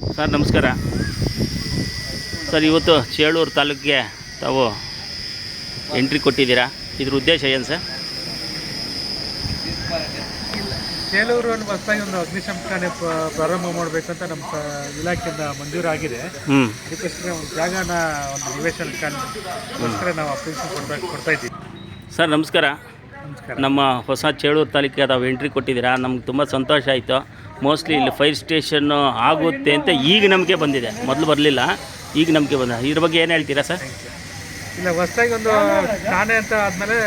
Sir ನಮಸ್ಕಾರ sir. ಇವತ್ತು ಚೇಳೂರು ತಾಲೂಕಿಗೆ ತಾವು ಎಂಟ್ರಿ ಕೊಟ್ಟಿದ್ದೀರಾ, ಇದ್ರ ಉದ್ದೇಶ ಏನು ಸರ್? ಚೇಳೂರಲ್ಲಿ ಹೊಸದಾಗಿ ಒಂದು ಅಗ್ನಿಶಾಮಕ ಪ್ರಾರಂಭ ಮಾಡಬೇಕಂತ ನಮ್ಮ ಇಲಾಖೆಯಿಂದ ಮಂಜೂರಾಗಿದೆ. ಅದಕ್ಕೋಸ್ಕರ ಒಂದು ಜಾಗನ ಒಂದು ನಿವೇಶನಕ್ಕೋಸ್ಕರ ನಾವು ಅಪ್ಲಿಕೇಶನ್ ಕೊಡ್ತಾ ಇದ್ದೀವಿ. ಸರ್ ನಮಸ್ಕಾರ. ನಮ್ಮ ಹೊಸ ಚೇಳೂರು ತಾಲೂಕಿಗೆ ತಾವು ಎಂಟ್ರಿ ಕೊಟ್ಟಿದ್ದೀರಾ, ನಮ್ಗೆ ತುಂಬ ಸಂತೋಷ ಆಯಿತು. ಮೋಸ್ಟ್ಲಿ ಇಲ್ಲಿ ಫೈರ್ ಸ್ಟೇಷನ್ನು ಆಗುತ್ತೆ ಅಂತ ಈಗ ನಮಗೆ ಬಂದಿದೆ, ಮೊದಲು ಬರಲಿಲ್ಲ, ಈಗ ನಮಗೆ ಬಂದ. ಇದ್ರ ಬಗ್ಗೆ ಏನು ಹೇಳ್ತೀರಾ ಸರ್? ಇಲ್ಲ, ಹೊಸದಾಗಿ ಒಂದು ಠಾಣೆ ಅಂತ ಆದಮೇಲೆ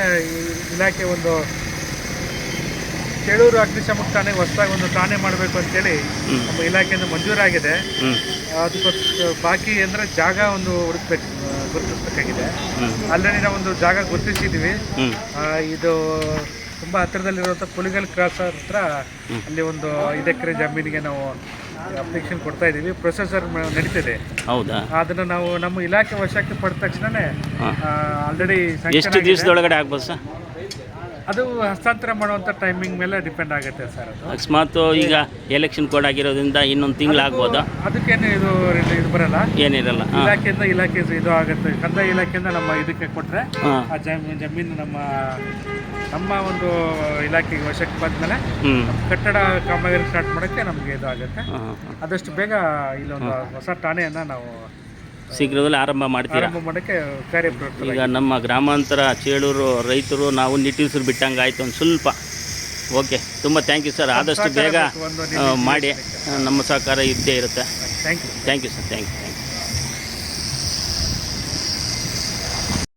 ಇಲಾಖೆ ಒಂದು ಚೇಳೂರು ಅಗ್ನಿಶಾಮಕ ಠಾಣೆಗೆ ಹೊಸದಾಗಿ ಒಂದು ಠಾಣೆ ಮಾಡಬೇಕು ಅಂತೇಳಿ ನಮ್ಮ ಇಲಾಖೆಯಿಂದ ಮಂಜೂರಾಗಿದೆ. ಅದಕ್ಕೋಸ್ಕರ ಬಾಕಿ ಅಂದರೆ ಜಾಗ ಒಂದು ಗುರುತಿಸ್ಬೇಕಾಗಿದೆ. ಆಲ್ರೆಡಿ ನಾವು ಒಂದು ಜಾಗ ಗುರುತಿಸಿದ್ದೀವಿ. ಇದು ತುಂಬ ಹತ್ತಿರದಲ್ಲಿರುವಂಥ ಪುಲಿಗಲ್ ಕ್ರಾಸ್ ಹತ್ರ ಅಲ್ಲಿ ಒಂದು 5 ಎಕರೆ ಜಮೀನಿಗೆ ನಾವು ಅಪ್ಲಿಕೇಶನ್ ಕೊಡ್ತಾ ಇದ್ದೀವಿ. ಪ್ರೊಸೆಸರ್ ನಡೀತಿದೆ. ಹೌದಾ? ಅದನ್ನು ನಾವು ನಮ್ಮ ಇಲಾಖೆ ವಶಕ್ಕೆ ಪಡೆದ ತಕ್ಷಣವೇ ಆಲ್ರೆಡಿ ಎಷ್ಟು ದಿವಸದೊಳಗಡೆ ಆಗ್ಬೋದು ಸರ್? ಅದು ಹಸ್ತಾಂತರ ಮಾಡುವಂಥ ಟೈಮಿಂಗ್ ಮೇಲೆ ಡಿಪೆಂಡ್ ಆಗುತ್ತೆ ಸರ್. ಅದು ಅಕಸ್ಮಾತ್ ಈಗ ಎಲೆಕ್ಷನ್ ಕೋಡ್ ಆಗಿರೋದ್ರಿಂದ ಇನ್ನೊಂದು ತಿಂಗಳು ಆಗ್ಬೋದು. ಅದಕ್ಕೇನು ಇದು ಬರಲ್ಲ, ಏನಿರಲ್ಲ. ಇಲಾಖೆಯಿಂದ ಇದು ಆಗುತ್ತೆ. ಕಂದಾಯ ಇಲಾಖೆಯಿಂದ ನಮ್ಮ ಇದಕ್ಕೆ ಕೊಟ್ಟರೆ ಆ ಜಮೀನು ನಮ್ಮ ಒಂದು ಇಲಾಖೆಗೆ ವಶಕ್ಕೆ ಬಂದಮೇಲೆ ಕಟ್ಟಡ ಕಾಮಗಾರಿ ಸ್ಟಾರ್ಟ್ ಮಾಡೋಕ್ಕೆ ನಮಗೆ ಇದು ಆಗುತ್ತೆ. ಆದಷ್ಟು ಬೇಗ ಇಲ್ಲೊಂದು ಹೊಸ ಠಾಣೆಯನ್ನು ನಾವು ಶೀಘ್ರದಲ್ಲಿ ಆರಂಭ ಮಾಡ್ತೀರಾ? ಆರಂಭ ಮಾಡೋಕ್ಕೆ ಕಾರ್ಯಪ್ರವೃತ್ತ. ಈಗ ನಮ್ಮ ಗ್ರಾಮಾಂತರ ಚೇಳೂರು ರೈತರು ನಾವು ನಿಟ್ಟುಸಿರು ಬಿಟ್ಟಂಗೆ ಆಯಿತು ಒಂದು ಸ್ವಲ್ಪ. ಓಕೆ, ತುಂಬ ಥ್ಯಾಂಕ್ ಯು ಸರ್. ಆದಷ್ಟು ಬೇಗ ಮಾಡಿ, ನಮ್ಮ ಸಹಕಾರ ಇದ್ದೇ ಇರುತ್ತೆ. Thank you sir. Thank you.